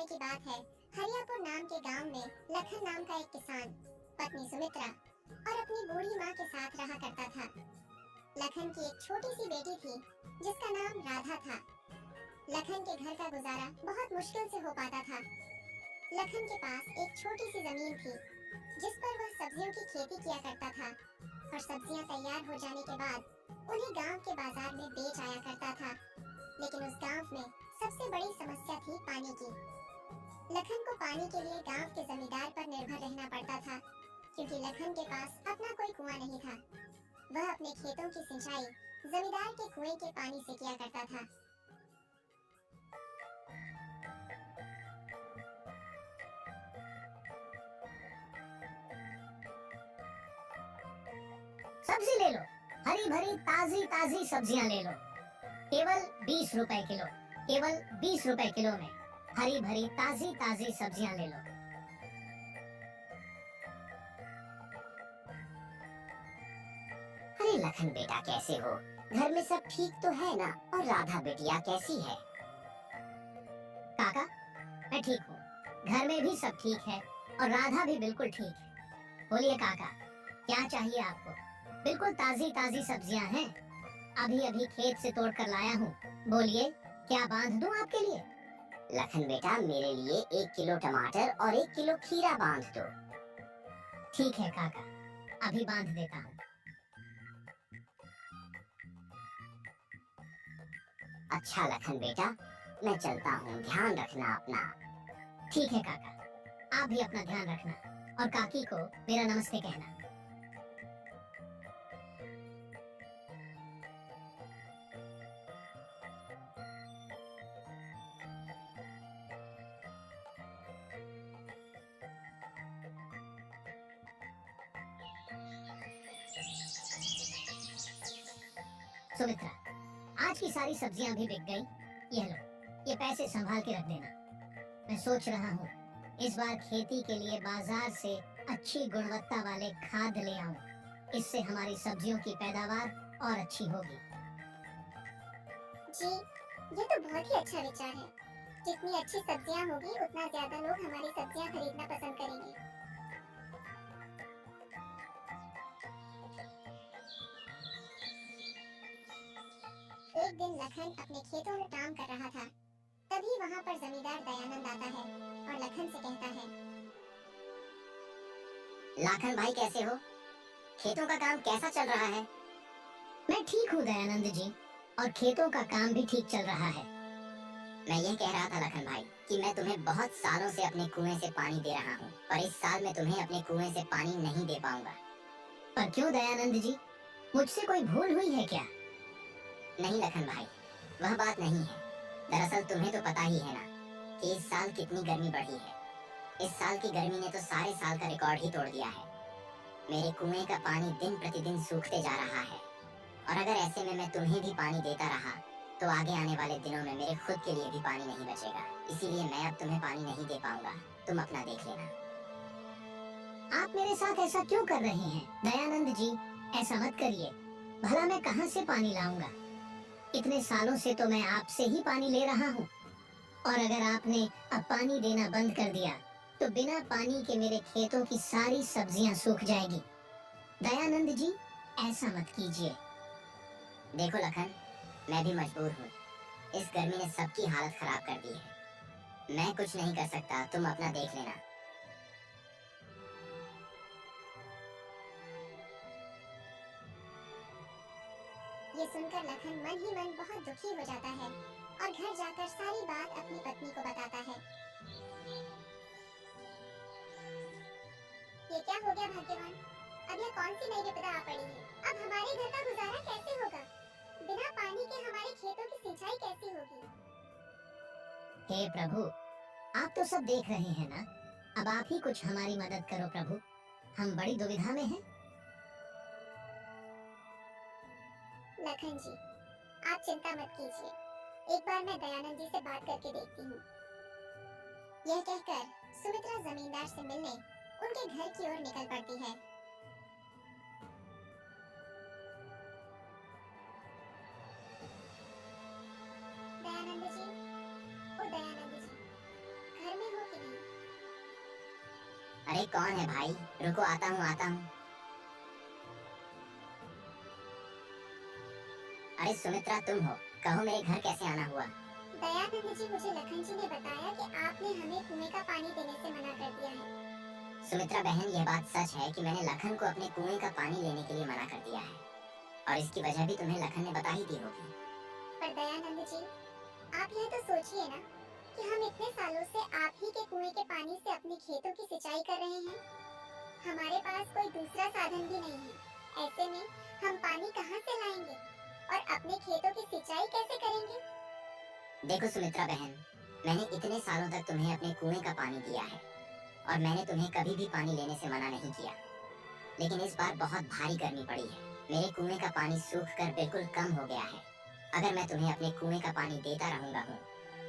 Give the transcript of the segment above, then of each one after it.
समय की बात है। हरियापुर नाम के गांव में लखन नाम का एक किसान पत्नी सुमित्रा और अपनी बूढ़ी माँ के साथ रहा करता था। लखन की एक छोटी सी बेटी थी जिसका नाम राधा था। लखन के घर का गुजारा बहुत मुश्किल से हो पाता था। लखन के पास एक छोटी सी जमीन थी जिस पर वह सब्जियों की खेती किया करता था और सब्जियां तैयार हो जाने के बाद उन्हें गांव के बाजार में बेच आया करता था। लेकिन उस गांव में सबसे बड़ी समस्या थी पानी की। लखन को पानी के लिए गांव के जमींदार पर निर्भर रहना पड़ता था क्योंकि लखन के पास अपना कोई कुआं नहीं था। वह अपने खेतों की सिंचाई जमींदार के कुएं के पानी से किया करता था। सब्जी ले लो, हरी भरी ताजी ताजी सब्जियां ले लो, केवल 20 रुपए किलो। केवल 20 रुपए किलो में हरी भरी ताजी ताजी सब्जियां ले लो। अरे लखन बेटा कैसे हो? घर में सब ठीक तो है ना? और राधा बेटिया कैसी है? काका मैं ठीक हूँ, घर में भी सब ठीक है और राधा भी बिल्कुल ठीक है। बोलिए काका, क्या चाहिए आपको? बिल्कुल ताजी ताजी सब्जियां हैं, अभी अभी खेत से तोड़ कर लाया हूँ। बोलिए क्या बांध दूं आपके लिए? लखन बेटा मेरे लिए 1 किलो टमाटर और 1 किलो खीरा बांध दो। ठीक है काका, अभी बांध देता हूँ। अच्छा लखन बेटा, मैं चलता हूँ, ध्यान रखना अपना। ठीक है काका, आप भी अपना ध्यान रखना और काकी को मेरा नमस्ते कहना। सुमित्रा, आज की सारी सब्जियां भी बिक गई। ये लो, ये पैसे संभाल के रख देना। मैं सोच रहा हूँ इस बार खेती के लिए बाजार से अच्छी गुणवत्ता वाले खाद ले आऊं। इससे हमारी सब्जियों की पैदावार और अच्छी होगी। जी, ये तो बहुत ही अच्छा विचार है। जितनी अच्छी सब्जियां होगी उतना ज्यादा लोग हमारी सब्जियां खरीदना पसंद करेंगे। एक दिन लखन अपने खेतों में काम कर रहा था। तभी वहाँ पर जमींदार दयानंद आता है और लखन से कहता है, लाखन भाई कैसे हो? खेतों का काम कैसा चल रहा है? मैं ठीक हूँ दयानंद जी, और खेतों का काम भी ठीक चल रहा है। मैं ये कह रहा था लखन भाई कि मैं तुम्हें बहुत सालों से अपने कुएं से पानी दे रहा हूँ, पर इस साल मैं तुम्हें अपने कुएं से पानी नहीं दे पाऊंगा। पर क्यों दयानंद जी, मुझसे कोई भूल हुई है क्या? नहीं लखन भाई, वह बात नहीं है। दरअसल तुम्हें तो पता ही है ना कि इस साल कितनी गर्मी बढ़ी है। इस साल की गर्मी ने तो सारे साल का रिकॉर्ड ही तोड़ दिया है। मेरे कुएं का पानी दिन प्रतिदिन सूखते जा रहा है, और अगर ऐसे में मैं तुम्हें भी पानी देता रहा तो आगे आने वाले दिनों में मेरे खुद के लिए भी पानी नहीं बचेगा। इसीलिए मैं अब तुम्हें पानी नहीं दे पाऊंगा, तुम अपना देख लेना। आप मेरे साथ ऐसा क्यों कर रहे हैं दयानंद जी? ऐसा मत करिए, भला मैं कहाँ से पानी लाऊंगा? इतने सालों से तो मैं आपसे ही पानी ले रहा हूँ, और अगर आपने अब पानी देना बंद कर दिया तो बिना पानी के मेरे खेतों की सारी सब्जियां सूख जाएगी। दयानंद जी ऐसा मत कीजिए। देखो लखन, मैं भी मजबूर हूँ। इस गर्मी ने सबकी हालत खराब कर दी है। मैं कुछ नहीं कर सकता, तुम अपना देख लेना। ये सुनकर लखन मन ही मन बहुत दुखी हो जाता है और घर जाकर सारी बात अपनी पत्नी को बताता है। ये क्या हो गया भाग्यवान, अब ये कौन सी नई विपदा आ पड़ी है? अब हमारे घर का गुजारा कैसे होगा? बिना पानी के हमारे खेतों की सिंचाई कैसे होगी? हे प्रभु, आप तो सब देख रहे हैं ना, अब आप ही कुछ हमारी मदद करो प्रभु, हम बड़ी दुविधा में हैं। लखन जी, आप चिंता मत कीजिए, एक बार मैं दयानंद जी से बात करके देखती हूँ। यह कहकर सुमित्रा जमींदार से मिलने उनके घर की ओर निकल पड़ती है। दयानंद जी, ओ दयानंद जी, घर अरे कौन है भाई? रुको, आता हूँ आता हूँ। अरे सुमित्रा, तुम हो? कहो मेरे घर कैसे आना हुआ? दयानंद जी, मुझे लखन जी ने बताया कि आपने हमें कुएं का पानी देने से मना कर दिया है। सुमित्रा बहन, यह बात सच है कि मैंने लखन को अपने कुएं का पानी लेने के लिए मना कर दिया है, और इसकी वजह भी तुम्हें लखन ने बता ही दी होगी। पर दयानंद जी, आप यह तो सोचिए ना कि हम इतने सालों से आप ही के कुएं के पानी से अपने खेतों की सिंचाई कर रहे हैं। हमारे पास कोई दूसरा साधन भी नहीं है। ऐसे में हम पानी कहाँ से लाएंगे और अपने खेतों की सिंचाई कैसे करेंगे? देखो सुमित्रा बहन, मैंने इतने सालों तक तुम्हें अपने कुएं का पानी दिया है, और मैंने तुम्हें कभी भी पानी लेने से मना नहीं किया। लेकिन इस बार बहुत भारी गर्मी पड़ी है, मेरे कुएं का पानी सूख कर बिल्कुल कम हो गया है। अगर मैं तुम्हें अपने कुएं का पानी देता रहूंगा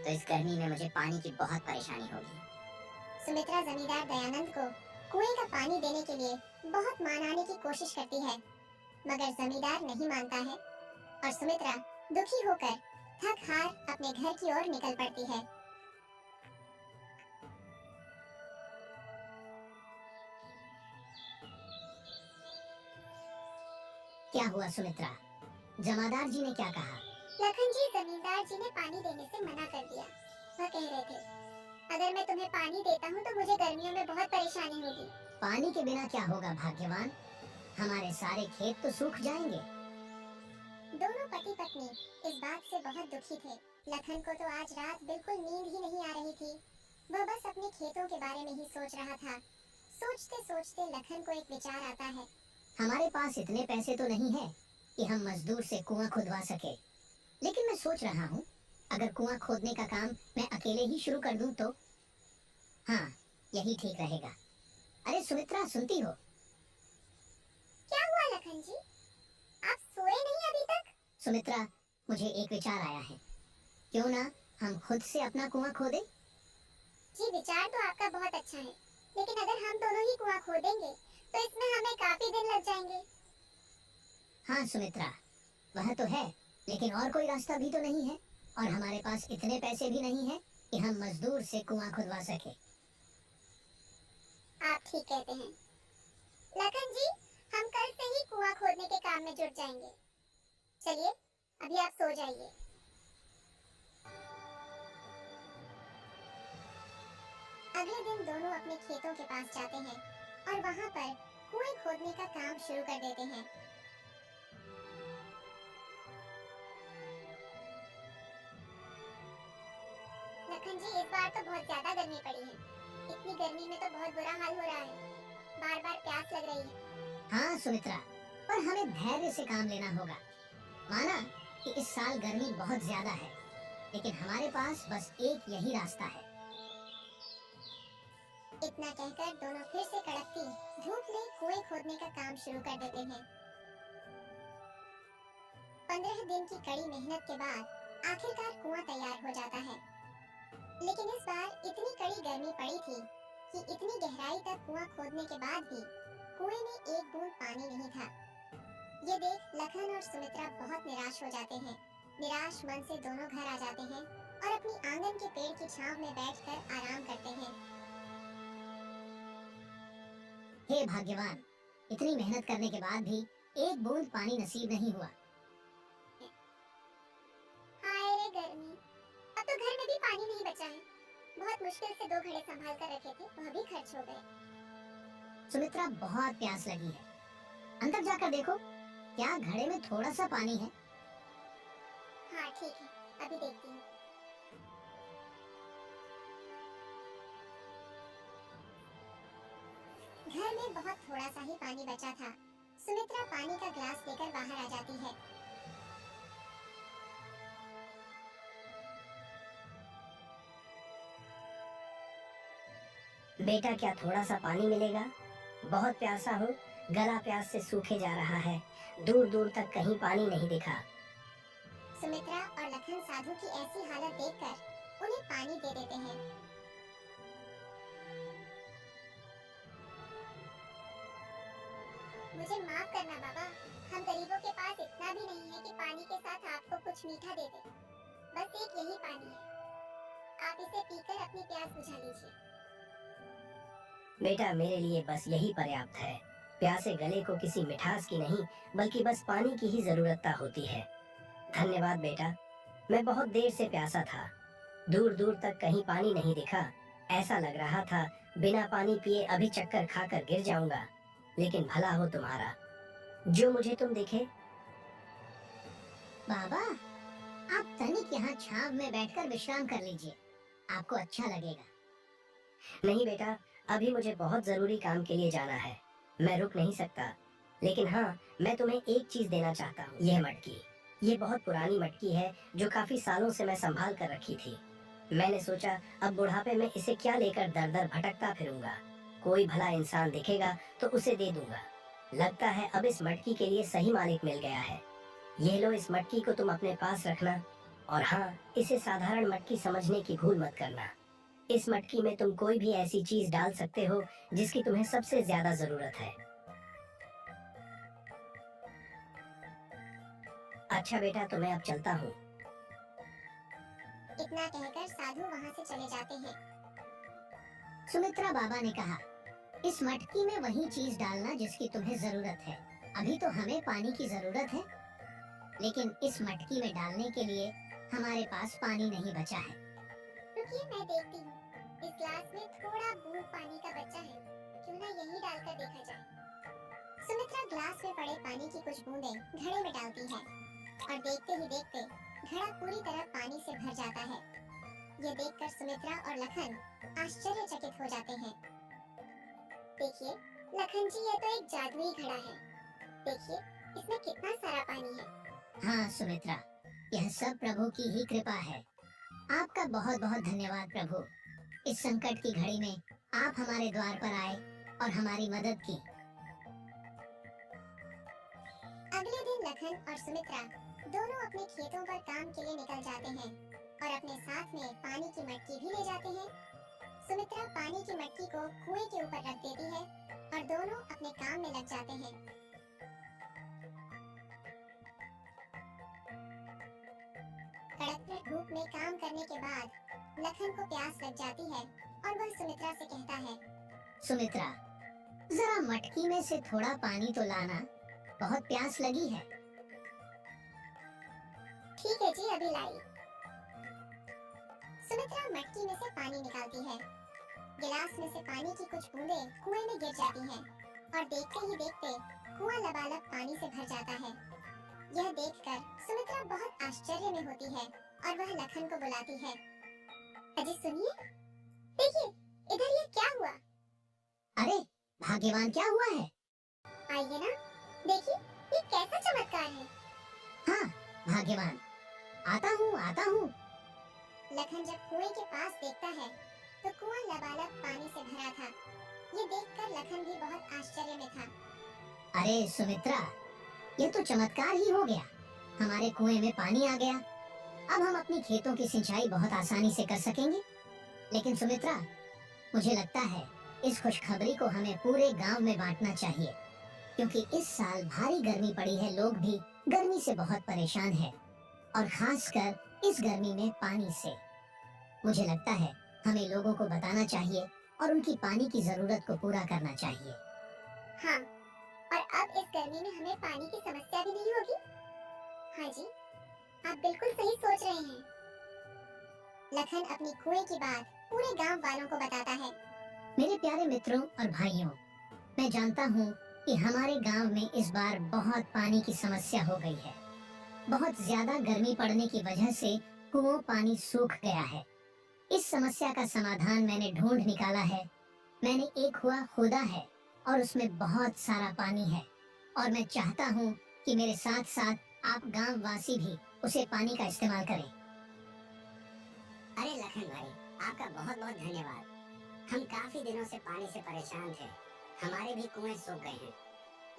तो इस गर्मी में मुझे पानी की बहुत परेशानी होगी। सुमित्रा जमींदार दयानंद को कुएं का पानी देने के लिए बहुत मनाने की कोशिश करती है, मगर जमींदार नहीं मानता है और सुमित्रा दुखी होकर थक हार अपने घर की ओर निकल पड़ती है। क्या हुआ सुमित्रा? जमादार जी ने क्या कहा? लखन जी, जमींदार जी ने पानी देने से मना कर दिया। वह कह रहे थे, अगर मैं तुम्हें पानी देता हूँ तो मुझे गर्मियों में बहुत परेशानी होगी। पानी के बिना क्या होगा भाग्यवान? हमारे सारे खेत तो सूख जाएंगे। दोनों पति पत्नी इस बात से बहुत दुखी थे। लखन को तो आज रात बिल्कुल नींद ही नहीं आ रही थी। वह बस अपने खेतों के बारे में ही सोच रहा था। सोचते सोचते लखन को एक विचार आता है। हमारे पास इतने पैसे तो नहीं है कि हम मजदूर से कुआं खुदवा सके, लेकिन मैं सोच रहा हूँ अगर कुआं खोदने का काम मैं अकेले ही शुरू कर दूं तो? हाँ, यही ठीक रहेगा। अरे सुमित्रा, सुनती हो? क्या हुआ लखन जी? आप सोए नहीं अभी तक? सुमित्रा, मुझे एक विचार आया है। क्यों ना हम खुद से अपना कुआं खोदें? जी, विचार तो आपका बहुत अच्छा है, लेकिन अगर हम दोनों ही कुआं खोदेंगे तो इसमें हमें काफी दिन लग जाएंगे। हाँ सुमित्रा, वह तो है, लेकिन और कोई रास्ता भी तो नहीं है, और हमारे पास इतने पैसे भी नहीं है कि हम मजदूर से कुआं खुदवा सके। आप ठीक कहते हैं। लखन जी, हम कल से ही कुआं खोदने के काम में जुट जाएंगे। चलिए, अभी आप सो जाइए। अगले दिन दोनों अपने खेतों के पास जाते हैं और वहां पर कुएं खोदने का काम शुरू कर देते हैं। लखन जी, इस बार तो बहुत ज्यादा गर्मी पड़ी है। इतनी गर्मी में तो बहुत बुरा हाल हो रहा है। बार बार प्यास लग रही है। हाँ सुमित्रा, पर हमें धैर्य से काम लेना होगा। माना कि इस साल गर्मी बहुत ज्यादा है, लेकिन हमारे पास बस एक यही रास्ता है। इतना कहकर दोनों फिर से कड़कती धूप में कुएं खोदने का काम शुरू कर देते हैं। 15 दिन की कड़ी मेहनत के बाद आखिरकार कुआं तैयार हो जाता है। लेकिन इस बार इतनी कड़ी गर्मी पड़ी थी कि इतनी गहराई तक कुआं खोदने के बाद भी कुएं में एक बूंद पानी नहीं था। ये देख लखन और सुमित्रा बहुत निराश हो जाते हैं। निराश मन से दोनों घर आ जाते हैं और अपनी आंगन के पेड़ की छांव में बैठकर आराम करते हैं। हे भाग्यवान, इतनी मेहनत करने के बाद भी एक बूंद पानी नसीब नहीं हुआ। हाय रे गर्मी, अब तो घर में भी पानी नहीं बचा है। बहुत मुश्किल से 2 घड़े संभाल कर रखे थे, वह भी खर्च हो गए। सुमित्रा, बहुत प्यास लगी है। अंदर जाकर देखो, क्या घड़े में थोड़ा सा पानी है? हाँ ठीक है, अभी देखती हूँ। घर में बहुत थोड़ा सा ही पानी बचा था। सुमित्रा पानी का ग्लास लेकर बाहर आ जाती है। बेटा, क्या थोड़ा सा पानी मिलेगा? बहुत प्यासा हूँ, गला प्यास से सूखे जा रहा है। दूर दूर तक कहीं पानी नहीं दिखा। सुमित्रा और लखन साधु की ऐसी हालत देखकर उन्हें पानी दे देते हैं। मुझे माफ करना बाबा, हम गरीबों के पास इतना भी नहीं है कि पानी के साथ आपको कुछ मीठा दे दे। बस एक यही पानी है, आप इसे पीकर अपनी प्यास बुझा लीजिए। बेटा मेरे लिए बस यही पर्याप्त है। प्यासे गले को किसी मिठास की नहीं बल्कि बस पानी की ही जरूरत होती है। धन्यवाद बेटा। मैं बहुत देर से प्यासा था। दूर दूर तक कहीं पानी नहीं दिखा। ऐसा लग रहा था बिना पानी पिए अभी चक्कर खाकर गिर जाऊंगा। लेकिन भला हो तुम्हारा, जो मुझे तुम दिखे। बाबा, आप तनिक यहाँ छांव में बैठकर विश्राम कर लीजिए, आपको अच्छा लगेगा। नहीं बेटा, अभी मुझे बहुत जरूरी काम के लिए जाना है, मैं रुक नहीं सकता। लेकिन हाँ, मैं तुम्हें एक चीज देना चाहता हूँ। यह मटकी, ये बहुत पुरानी मटकी है जो काफी सालों से मैं संभाल कर रखी थी। मैंने सोचा अब बुढ़ापे में इसे क्या लेकर दर दर भटकता फिरूंगा। कोई भला इंसान दिखेगा तो उसे दे दूंगा। लगता है अब इस मटकी के लिए सही मालिक मिल गया है। ये लो, इस मटकी को तुम अपने पास रखना। और हाँ, इसे साधारण मटकी समझने की भूल मत करना। इस मटकी में तुम कोई भी ऐसी चीज डाल सकते हो जिसकी तुम्हें सबसे ज्यादा जरूरत है। अच्छा बेटा, तो मैं अब चलता हूँ। इतना कहकर साधु वहाँ से चले जाते हैं। सुमित्रा बाबा ने कहा, इस मटकी में वही चीज डालना जिसकी तुम्हें जरूरत है। अभी तो हमें पानी की जरूरत है, लेकिन इस मटकी में डालने के लिए हमारे पास पानी नहीं बचा है। रुकिए, मैं देखती हूँ। इस ग्लास में थोड़ा बूंद पानी का बचा है, क्यों ना यही डालकर देखा जाए। सुमित्रा ग्लास में पड़े पानी की कुछ बूंदें घड़े में डालती है और देखते ही देखते घड़ा पूरी तरह पानी से भर जाता है। ये देखकर सुमित्रा और लखन आश्चर्यचकित हो जाते हैं। देखिए लखन जी, ये तो एक जादुई घड़ा है। देखिए इसमें कितना सारा पानी है। हाँ सुमित्रा, यह सब प्रभु की ही कृपा है। आपका बहुत बहुत धन्यवाद प्रभु। इस संकट की घड़ी में आप हमारे द्वार पर आए और हमारी मदद की। अगले दिन लखन और सुमित्रा दोनों अपने खेतों पर काम के लिए निकल जाते हैं और अपने साथ में पानी की मटकी भी ले जाते हैं। सुमित्रा पानी की मटकी को कुएं के ऊपर रख देती है और दोनों अपने काम में लग जाते हैं। कड़कती धूप में काम करने के बाद लखन को प्यास लग जाती है और वह सुमित्रा से कहता है, सुमित्रा, जरा मटकी में से थोड़ा पानी तो लाना, बहुत प्यास लगी है। ठीक है जी, अभी लाई। सुमित्रा मटकी में से पानी निकालती है। गिलास में से पानी की कुछ बूंदें कुएं में गिर जाती हैं और देखते ही देखते कुआं लबालब पानी से भर जाता है। यह देखकर सुमित्रा बहुत आश्चर्य में होती है और वह लखन को बुलाती है। अजी सुनिए, देखिए इधर ये क्या हुआ। अरे भाग्यवान, क्या हुआ है? आइए ना, देखिए ये कैसा चमत्कार है। हाँ भाग्यवान, आता हूँ। लखन जब कुएं के पास देखता है तो कुआं लबालब पानी से भरा था। ये देखकर लखन भी बहुत आश्चर्य में था। अरे सुमित्रा, ये तो चमत्कार ही हो गया। हमारे कुएं में पानी आ गया। अब हम अपनी खेतों की सिंचाई बहुत आसानी से कर सकेंगे। लेकिन सुमित्रा, मुझे लगता है इस खुशखबरी को हमें पूरे गांव में बांटना चाहिए, क्योंकि इस साल भारी गर्मी पड़ी है। लोग भी गर्मी से बहुत परेशान हैं, और खासकर इस गर्मी में पानी से। मुझे लगता है हमें लोगों को बताना चाहिए और उनकी पानी की जरूरत को पूरा करना चाहिए। हाँ, और अब इस गर्मी में हमें पानी की समस्या भी नहीं होगी। हाँ जी, आप बिल्कुल सही सोच रहे हैं। लखन अपनी कुएं की बात पूरे गांव वालों को बताता है। मेरे प्यारे मित्रों और भाइयों, मैं जानता हूँ कि हमारे गांव में इस बार बहुत पानी की समस्या हो गई है। बहुत ज्यादा गर्मी पड़ने की वजह से कुओं पानी सूख गया है। इस समस्या का समाधान मैंने ढूंढ निकाला है। मैंने एक कुआं खोदा है और उसमें बहुत सारा पानी है, और मैं चाहता हूँ कि मेरे साथ साथ आप गांव वासी भी उसे पानी का इस्तेमाल करें। अरे लखन भाई, आपका बहुत बहुत धन्यवाद। हम काफी दिनों से पानी से परेशान थे। हमारे भी कुएं सूख गए हैं।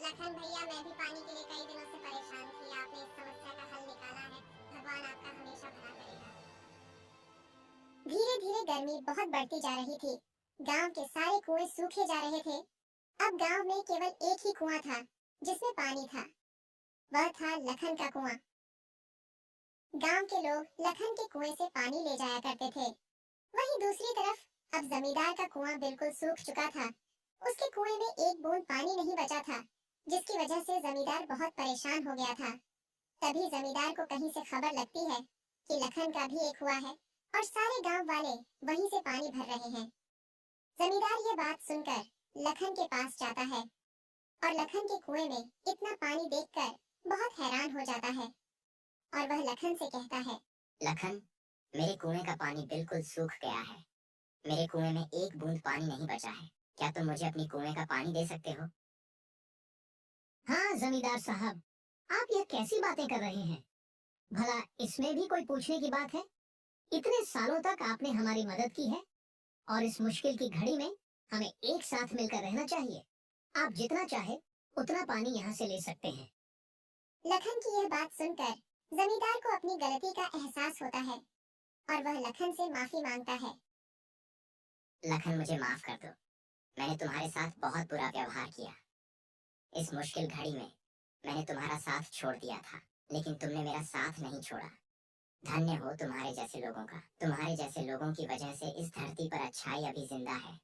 लखन भैया, मैं भी पानी के लिए कई दिनों से परेशान थी। आपने इस समस्या का हल निकाला है। भगवान आपका हमेशा भला करेगा। धीरे धीरे गर्मी बहुत बढ़ती जा रही थी। गांव के सारे कुएं सूखे जा रहे थे। अब गांव में केवल एक ही कुआं था जिसमें पानी था। वह था लखन का कुआं। गांव के लोग लखन के कुएं से पानी ले जाया करते थे। वहीं दूसरी तरफ अब जमींदार का कुआं बिल्कुल सूख चुका था, उसके कुएं में एक बूंद पानी नहीं बचा था, जिसकी वजह से जमींदार बहुत परेशान हो गया था। तभी जमींदार को कहीं से खबर लगती है कि लखन का भी एक कुआं है और सारे गांव वाले वहीं से पानी भर रहे हैं। जमींदार ये बात सुनकर लखन के पास जाता है और लखन के कुएं में इतना पानी देखकर बहुत हैरान हो जाता है और वह लखन से कहता है, लखन, मेरे कुएं का पानी बिल्कुल सूख गया है। मेरे कुएं में एक बूंद पानी नहीं बचा है। क्या तुम मुझे अपनी कुएं का पानी दे सकते हो? हाँ जमींदार साहब, आप यह कैसी बातें कर रहे हैं? भला इसमें भी कोई पूछने की बात है? इतने सालों तक आपने हमारी मदद की है और इस मुश्किल की घड़ी में हमें एक साथ मिलकर रहना चाहिए। आप जितना चाहे उतना पानी यहाँ से ले सकते हैं। लखन की यह बात सुनकर जमींदार को अपनी गलती का एहसास होता है और वह लखन से माफी मांगता है। लखन, मुझे माफ कर दो। मैंने तुम्हारे साथ बहुत बुरा व्यवहार किया। इस मुश्किल घड़ी में मैंने तुम्हारा साथ छोड़ दिया था, लेकिन तुमने मेरा साथ नहीं छोड़ा। धन्य हो तुम्हारे जैसे लोगों का। तुम्हारे जैसे लोगों की वजह से इस धरती पर अच्छाई अभी जिंदा है।